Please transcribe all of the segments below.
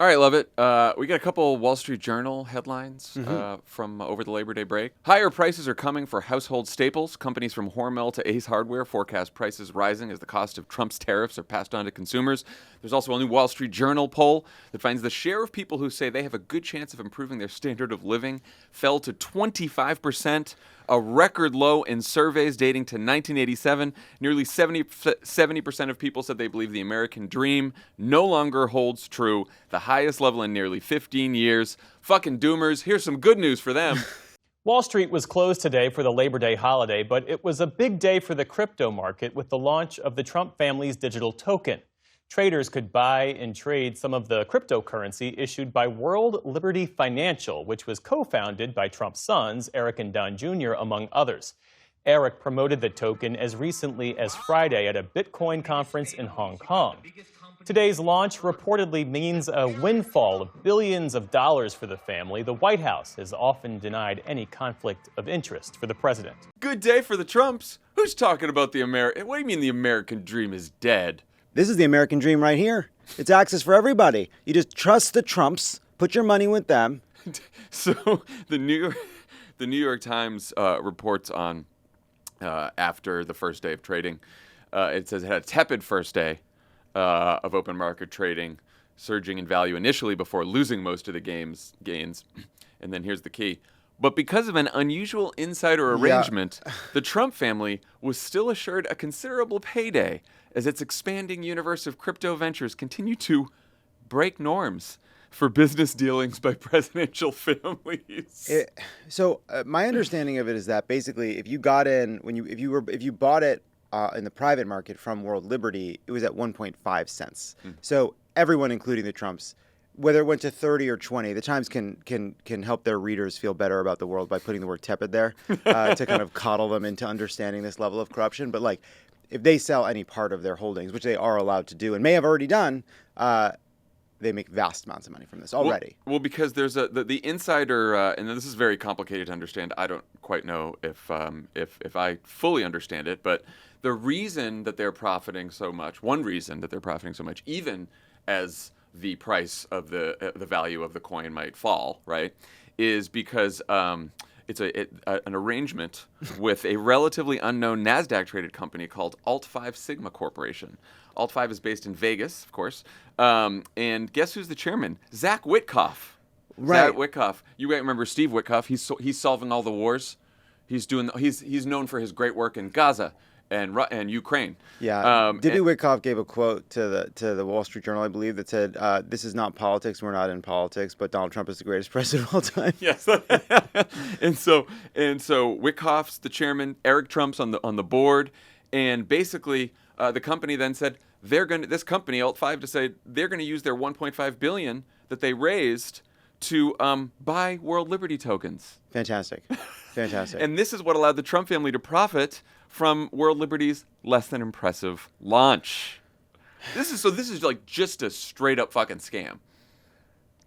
All right, Lovett. We got a couple Wall Street Journal headlines from over the Labor Day break. Higher prices are coming for household staples. Companies from Hormel to Ace Hardware forecast prices rising as the cost of Trump's tariffs are passed on to consumers. There's also a new Wall Street Journal poll that finds the share of people who say they have a good chance of improving their standard of living fell to 25%, a record low in surveys dating to 1987. Nearly 70% of people said they believe the American dream no longer holds true, the highest level in nearly 15 years. Fucking doomers. Here's some good news for them. Wall Street was closed today for the Labor Day holiday, but it was a big day for the crypto market with the launch of the Trump family's digital token. Traders could buy and trade some of the cryptocurrency issued by World Liberty Financial, which was co-founded by Trump's sons, Eric and Don Jr., among others. Eric promoted the token as recently as Friday at a Bitcoin conference in Hong Kong. Today's launch reportedly means a windfall of billions of dollars for the family. The White House has often denied any conflict of interest for the president. Good day for the Trumps. Who's talking about the American? What do you mean the American dream is dead? This is the American dream right here. It's access for everybody. You just trust the Trumps, put your money with them. So the New York Times reports on after the first day of trading. It says it had a tepid first day of open market trading, surging in value initially before losing most of the gains. And then here's the key. But because of an unusual insider arrangement, the Trump family was still assured a considerable payday as its expanding universe of crypto ventures continue to break norms for business dealings by presidential families. My understanding of it is that basically, if you got in if you bought it in the private market from World Liberty, it was at 1.5 cents. So everyone, including the Trumps, whether it went to 30 or 20, the Times can help their readers feel better about the world by putting the word tepid there to kind of coddle them into understanding this level of corruption. But like, if they sell any part of their holdings, which they are allowed to do and may have already done, they make vast amounts of money from this already. Well, because there's the insider, and this is very complicated to understand. I don't quite know if I fully understand it, but the reason that they're profiting so much, one reason that they're profiting so much, even as the price of the value of the coin might fall, right, is because it's an arrangement with a relatively unknown NASDAQ-traded company called Alt-5 Sigma Corporation. Alt-5 is based in Vegas, of course, and guess who's the chairman? Zach Witkoff. Right. Zach Witkoff. You might remember Steve Witkoff. He's solving all the wars. He's known for his great work in Gaza and Ukraine. Yeah. Dibby Witkoff gave a quote to the Wall Street Journal, I believe, that said, "This is not politics. We're not in politics, but Donald Trump is the greatest president of all time." Yes. and so Witkoff's the chairman. Eric Trump's on the board, and basically the company then said this company Alt-5 to say they're going to use their 1.5 billion that they raised to buy World Liberty tokens. Fantastic. And this is what allowed the Trump family to profit from World Liberty's less than impressive launch. This is like just a straight up fucking scam.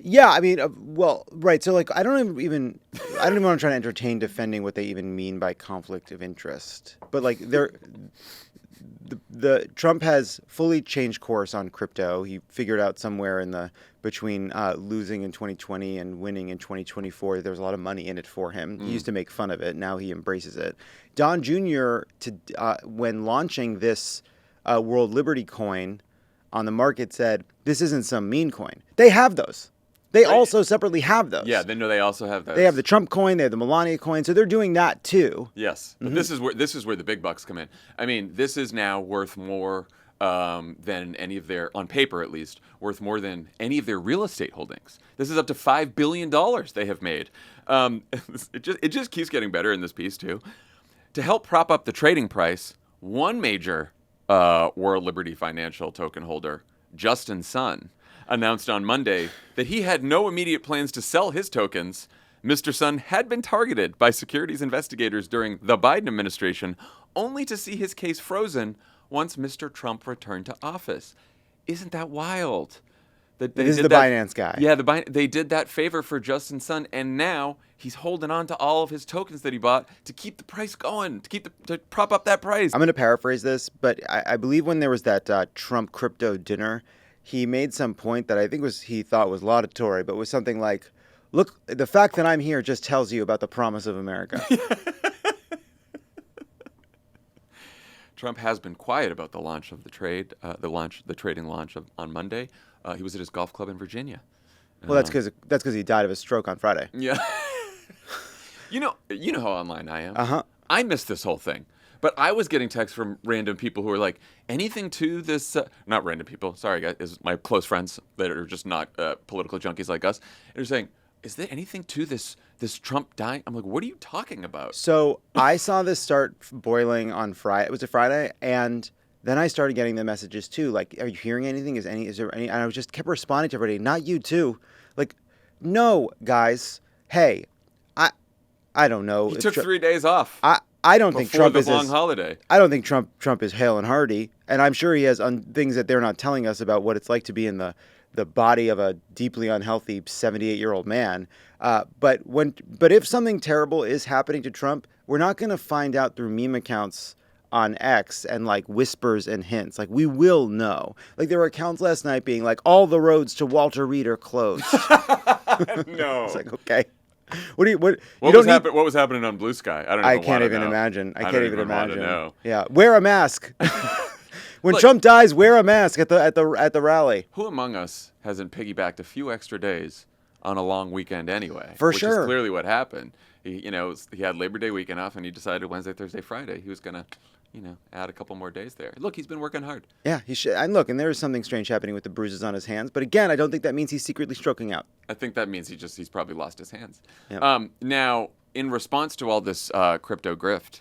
Yeah, I mean, right. So like, I don't even want to try to entertain defending what they even mean by conflict of interest. But like, the Trump has fully changed course on crypto. He figured out somewhere between losing in 2020 and winning in 2024, there's a lot of money in it for him. He used to make fun of it. Now he embraces it. Don Jr., when launching this World Liberty coin on the market, said, this isn't some meme coin. They have those. They also separately have those. Yeah, they also have those. They have the Trump coin, they have the Melania coin, so they're doing that too. Yes, but this is where the big bucks come in. I mean, this is now worth more than any of their, on paper at least, worth more than any of their real estate holdings. This is up to $5 billion they have made. It just keeps getting better in this piece too. To help prop up the trading price, one major World Liberty Financial token holder, Justin Sun, announced on Monday that he had no immediate plans to sell his tokens. Mr. Sun had been targeted by securities investigators during the Biden administration, only to see his case frozen once Mr. Trump returned to office. Isn't that wild? This is the Binance guy. Yeah, they did that favor for Justin Sun, and now he's holding on to all of his tokens that he bought to keep the price going, to prop up that price. I'm going to paraphrase this, but I believe when there was that Trump crypto dinner, he made some point that I think he thought was laudatory, but was something like, "Look, the fact that I'm here just tells you about the promise of America." Trump has been quiet about the launch of the trading launch on Monday. He was at his golf club in Virginia. Well, that's because he died of a stroke on Friday. Yeah. You know how online I am. Uh-huh. I missed this whole thing. But I was getting texts from random people who were like, anything to this, not random people, sorry guys, is my close friends that are just not political junkies like us. And they're saying, is there anything to this Trump dying? I'm like, what are you talking about? So I saw this start boiling on Friday. Was it Friday? And then I started getting the messages too. Like, are you hearing anything? Is there any? And I just kept responding to everybody. Not you too. Like, no, guys. Hey, I don't know. He took 3 days off. I don't think Trump is long holiday. I don't think Trump is hale and hearty, and I'm sure he has things that they're not telling us about what it's like to be in the body of a deeply unhealthy 78-year-old man. But if something terrible is happening to Trump, we're not going to find out through meme accounts on X and like whispers and hints. Like, we will know. Like, there were accounts last night being like, all the roads to Walter Reed are closed. No. It's like, okay. What was happening on Blue Sky? I can't even imagine. I can't even want to imagine. know. Yeah, wear a mask. When Look, Trump dies, wear a mask at the rally. Who among us hasn't piggybacked a few extra days on a long weekend anyway? For which sure. is clearly what happened. He had Labor Day weekend off, and he decided Wednesday, Thursday, Friday he was gonna, add a couple more days there. Look, he's been working hard. Yeah, he should. And look, and there is something strange happening with the bruises on his hands. But again, I don't think that means he's secretly stroking out. I think that means he's probably lost his hands. Yep. Now, in response to all this crypto grift,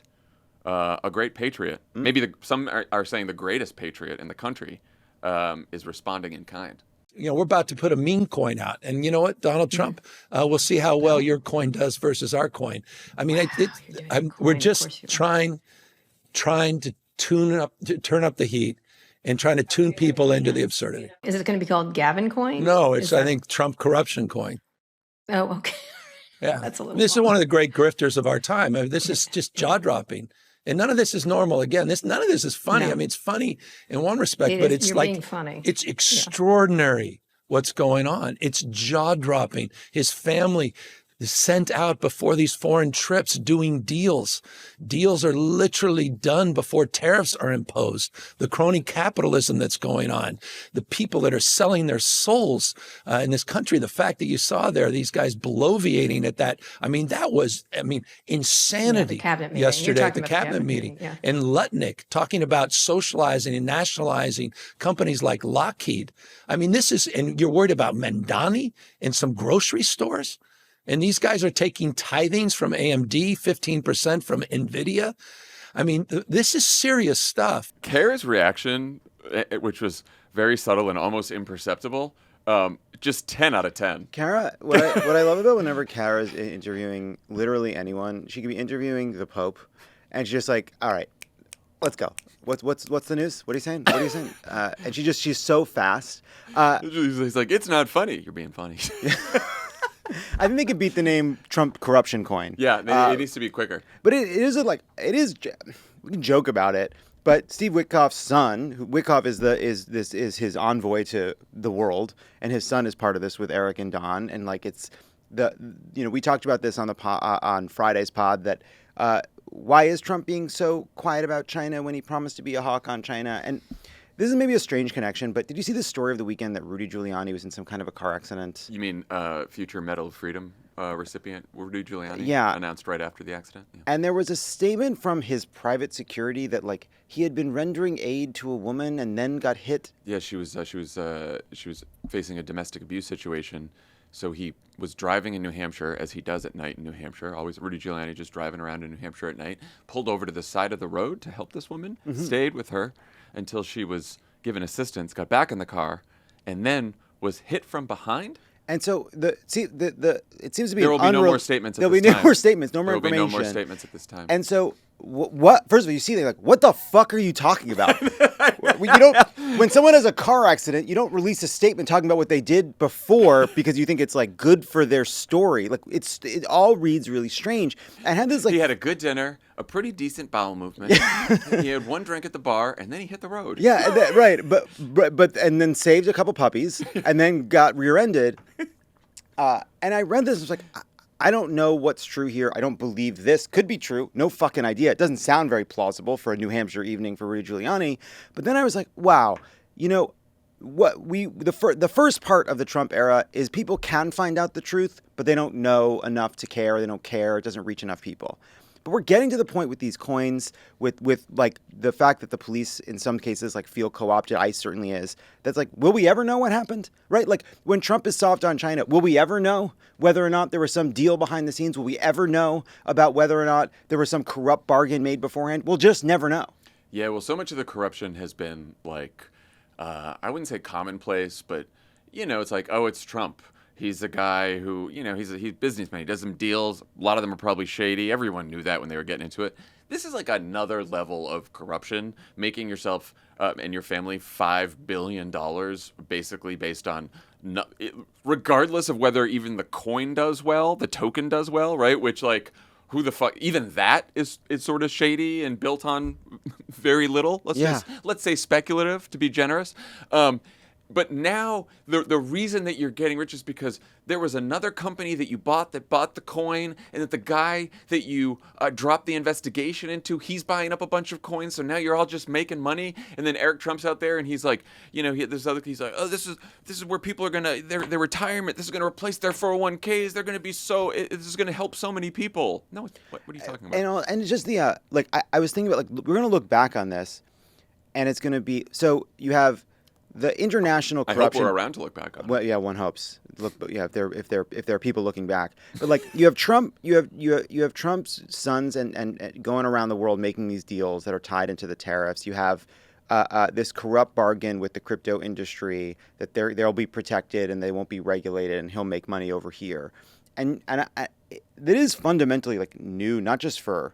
a great patriot, maybe some are saying the greatest patriot in the country, is responding in kind. We're about to put a meme coin out. And you know what, Donald Trump, we'll see how well your coin does versus our coin. I mean, we're just trying to turn up the heat and trying to tune people into the absurdity. Is it going to be called Gavin coin? No, I think Trump corruption coin. Oh, okay. Yeah. That's a little This is one of the great grifters of our time. I mean, this is just jaw-dropping. And none of this is normal. Again, none of this is funny. No. I mean, it's funny in one respect, but it's you're like being funny. it's extraordinary what's going on. It's jaw-dropping. His family is sent out before these foreign trips doing deals. Deals are literally done before tariffs are imposed. The crony capitalism that's going on, the people that are selling their souls in this country, the fact that you saw there, these guys bloviating at that, that was insanity yesterday at the cabinet meeting. Yeah. And Lutnick talking about socializing and nationalizing companies like Lockheed. And you're worried about Mandani in some grocery stores? And these guys are taking tithings from AMD, 15% from NVIDIA. This is serious stuff. Kara's reaction, which was very subtle and almost imperceptible, just 10 out of 10. Kara, what I love about whenever Kara's interviewing literally anyone, she could be interviewing the Pope, and she's just like, all right, let's go. What's the news? What are you saying? What are you saying? And she's so fast. He's like, it's not funny. You're being funny. I think they could beat the name Trump corruption coin. Yeah, it needs to be quicker. But it is. We can joke about it, but Steve Witkoff's son, Witkoff is his envoy to the world, and his son is part of this with Eric and Don, and we talked about this on the on Friday's pod that why is Trump being so quiet about China when he promised to be a hawk on China? And this is maybe a strange connection, but did you see the story of the weekend that Rudy Giuliani was in some kind of a car accident? You mean future Medal of Freedom recipient Rudy Giuliani? Yeah. Announced right after the accident? Yeah. And there was a statement from his private security that he had been rendering aid to a woman and then got hit. Yeah, she was facing a domestic abuse situation. So he was driving in New Hampshire, as he does at night in New Hampshire. Always Rudy Giuliani just driving around in New Hampshire at night. Pulled over to the side of the road to help this woman. Stayed with her until she was given assistance, got back in the car, and then was hit from behind. And so it seems to be there will be no more statements at this time. There'll be no more statements, no more information. There will be no more statements at this time. And so what? First of all, you see, they're like, what the fuck are you talking about? You don't. When someone has a car accident, you don't release a statement talking about what they did before because you think it's like good for their story. Like it all reads really strange. And had this like he had a good dinner, a pretty decent bowel movement. He had one drink at the bar, and then he hit the road. Yeah, right. But and then saved a couple puppies, and then got rear-ended. And I read this. I was like, I don't know what's true here. I don't believe this. Could be true. No fucking idea. It doesn't sound very plausible for a New Hampshire evening for Rudy Giuliani. But then I was like, wow, the first part of the Trump era is people can find out the truth, but they don't know enough to care. They don't care. It doesn't reach enough people. But we're getting to the point with these coins, with like the fact that the police in some cases like feel co-opted. ICE certainly is. That's like, will we ever know what happened? Right? Like when Trump is soft on China, will we ever know whether or not there was some deal behind the scenes? Will we ever know about whether or not there was some corrupt bargain made beforehand? We'll just never know. Yeah, well, so much of the corruption has been like, I wouldn't say commonplace, but it's like, oh, it's Trump. He's a guy who, he's a businessman. He does some deals. A lot of them are probably shady. Everyone knew that when they were getting into it. This is like another level of corruption, making yourself and your family $5 billion basically based on, regardless of whether even the coin does well, the token does well, right? Which like, who the fuck, even that is sort of shady and built on very little. Let's say speculative to be generous. But now the reason that you're getting rich is because there was another company that you bought that bought the coin, and that the guy that you dropped the investigation into, he's buying up a bunch of coins. So now you're all just making money. And then Eric Trump's out there, and he's like, he's like, oh, this is where people are gonna their retirement. This is gonna replace their 401ks. They're gonna be this is gonna help so many people. No, what are you talking about? And it's just the I was thinking about like we're gonna look back on this, and it's gonna be so you have. The international corruption. I hope we're around to look back on it. Well, yeah, one hopes. Look, yeah, if there are people looking back, but like you have Trump, you have Trump's sons and going around the world making these deals that are tied into the tariffs. You have this corrupt bargain with the crypto industry that they'll be protected and they won't be regulated, and he'll make money over here, and that is fundamentally like new, not just for.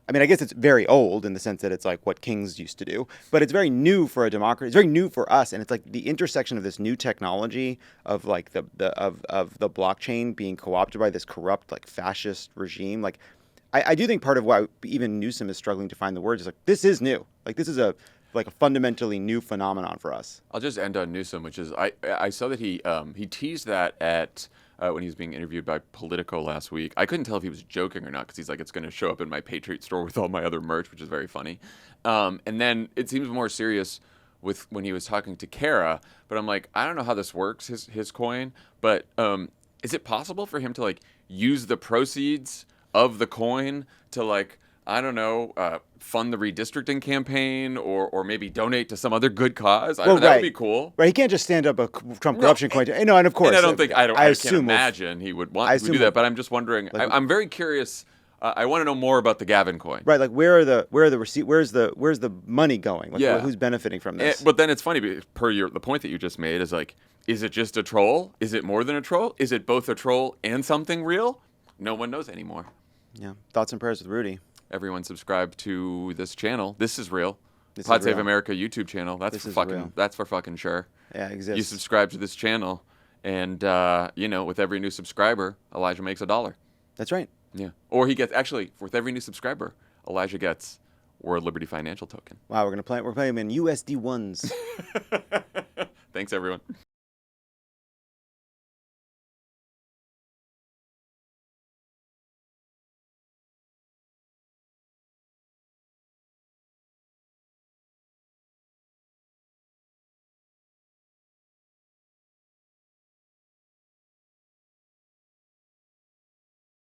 I mean, I guess it's very old in the sense that it's like what kings used to do, but it's very new for a democracy. It's very new for us, and it's like the intersection of this new technology of like the blockchain being co-opted by this corrupt like fascist regime. Like, I do think part of why even Newsom is struggling to find the words is like this is new. Like this is a fundamentally new phenomenon for us. I'll just end on Newsom, which is I saw that he teased that at. When he was being interviewed by Politico last week. I couldn't tell if he was joking or not because he's like, it's going to show up in my Patriot store with all my other merch, which is very funny. And then it seems more serious with when he was talking to Kara. But I'm like, I don't know how this works, his coin. But is it possible for him to like use the proceeds of the coin to like, I don't know, fund the redistricting campaign or maybe donate to some other good cause? That would be cool. Right, he can't just stand up a Trump corruption coin. No, and of course. And I can't imagine he would want to do that, but I'm just wondering, like, I'm very curious. I want to know more about the Gavin coin. Right, like where are the receipt? Where's the money going? Like, who's benefiting from this? But then it's funny, the point that you just made is like, is it just a troll? Is it more than a troll? Is it both a troll and something real? No one knows anymore. Yeah, thoughts and prayers with Rudy. Everyone subscribe to this channel. This is real. Pod Save America YouTube channel. That's for fucking sure. Yeah, it exists. You subscribe to this channel, and with every new subscriber, Elijah makes $1. That's right. Yeah. Or he gets with every new subscriber, Elijah gets World Liberty Financial Token. Wow, we're playing him in USD ones. Thanks, everyone.